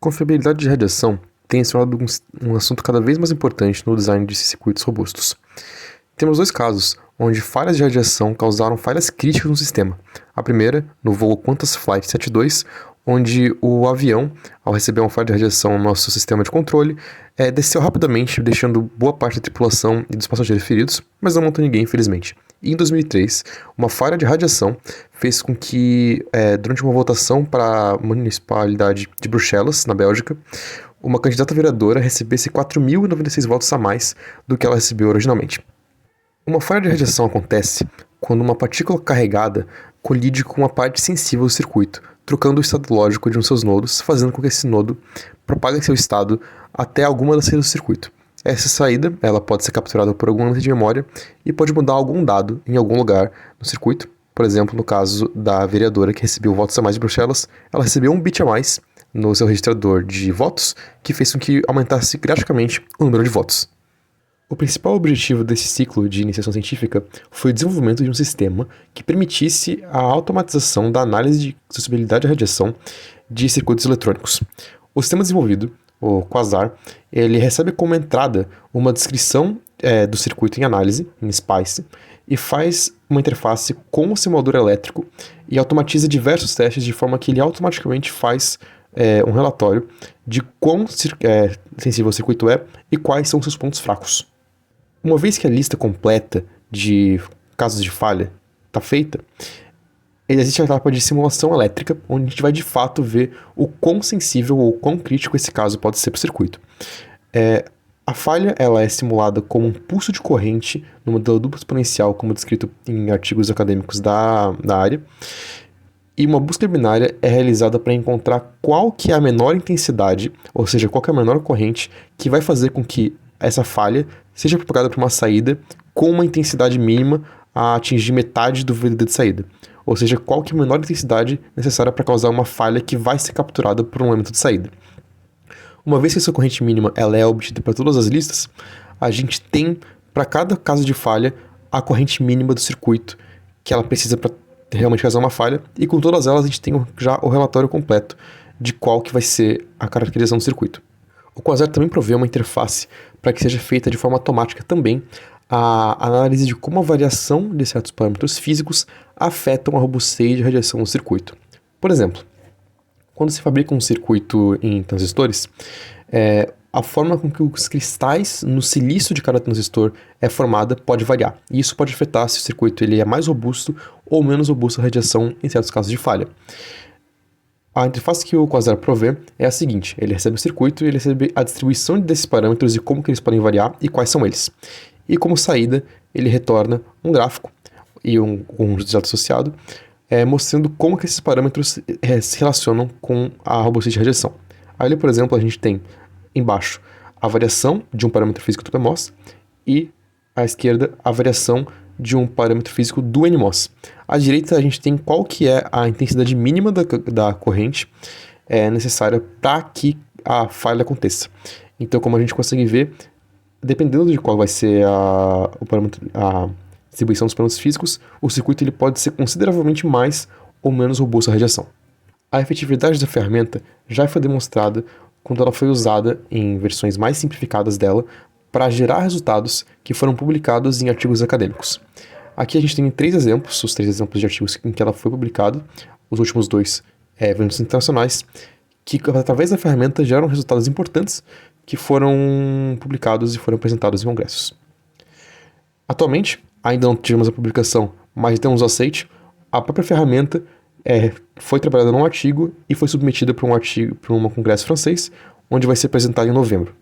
Confiabilidade de radiação tem se tornado um assunto cada vez mais importante no design de circuitos robustos. Temos dois casos onde falhas de radiação causaram falhas críticas no sistema. A primeira, no voo Qantas Flight 72, onde o avião, ao receber uma falha de radiação no nosso sistema de controle, desceu rapidamente, deixando boa parte da tripulação e dos passageiros feridos, mas não matou ninguém, infelizmente. E em 2003, uma falha de radiação fez com que, durante uma votação para a municipalidade de Bruxelas, na Bélgica, uma candidata vereadora recebesse 4.096 votos a mais do que ela recebeu originalmente. Uma falha de radiação acontece quando uma partícula carregada colide com uma parte sensível do circuito, trocando o estado lógico de um dos seus nodos, fazendo com que esse nodo propague seu estado até alguma das saídas do circuito. Essa saída ela pode ser capturada por alguma linha de memória e pode mudar algum dado em algum lugar no circuito. Por exemplo, no caso da vereadora que recebeu votos a mais de Bruxelas, ela recebeu um bit a mais no seu registrador de votos, que fez com que aumentasse drasticamente o número de votos. O principal objetivo desse ciclo de iniciação científica foi o desenvolvimento de um sistema que permitisse a automatização da análise de suscetibilidade à radiação de circuitos eletrônicos. O sistema desenvolvido, o Quasar, ele recebe como entrada uma descrição do circuito em análise, em SPICE, e faz uma interface com o simulador elétrico e automatiza diversos testes de forma que ele automaticamente faz um relatório de quão sensível o circuito é e quais são seus pontos fracos. Uma vez que a lista completa de casos de falha está feita, existe a etapa de simulação elétrica, onde a gente vai de fato ver o quão sensível ou quão crítico esse caso pode ser para o circuito. A falha ela é simulada como um pulso de corrente no modelo duplo exponencial, como descrito em artigos acadêmicos da área, e uma busca binária é realizada para encontrar qual que é a menor intensidade, ou seja, qual que é a menor corrente que vai fazer com que essa falha seja propagada por uma saída com uma intensidade mínima a atingir metade do VDD de saída. Ou seja, qual que é a menor intensidade necessária para causar uma falha que vai ser capturada por um elemento de saída. Uma vez que essa corrente mínima ela é obtida para todas as listas, a gente tem, para cada caso de falha, a corrente mínima do circuito que ela precisa para realmente causar uma falha, e com todas elas a gente tem já o relatório completo de qual que vai ser a caracterização do circuito. O Quasar também provê uma interface para que seja feita de forma automática também a análise de como a variação de certos parâmetros físicos afetam a robustez de radiação do circuito. Por exemplo, quando se fabrica um circuito em transistores, a forma com que os cristais no silício de cada transistor é formada pode variar, e isso pode afetar se o circuito ele é mais robusto ou menos robusto à radiação em certos casos de falha. A interface que o Quasar provê é a seguinte: ele recebe o circuito e ele recebe a distribuição desses parâmetros e como que eles podem variar e quais são eles. E como saída, ele retorna um gráfico e um resultado associado, mostrando como que esses parâmetros se relacionam com a robustez de radiação. Ali, por exemplo, a gente tem embaixo a variação de um parâmetro físico do PMOS e à esquerda a variação de um parâmetro físico do NMOS. À direita a gente tem qual que é a intensidade mínima da corrente necessária para que a falha aconteça. Então, como a gente consegue ver, dependendo de qual vai ser a distribuição dos parâmetros físicos, o circuito ele pode ser consideravelmente mais ou menos robusto à radiação. A efetividade da ferramenta já foi demonstrada quando ela foi usada em versões mais simplificadas dela para gerar resultados que foram publicados em artigos acadêmicos. Aqui a gente tem os três exemplos de artigos em que ela foi publicada, os últimos dois eventos internacionais, que através da ferramenta geram resultados importantes que foram publicados e foram apresentados em congressos. Atualmente, ainda não tivemos a publicação, mas temos o aceite. A própria ferramenta foi trabalhada num artigo e foi submetida para um congresso francês, onde vai ser apresentada em novembro.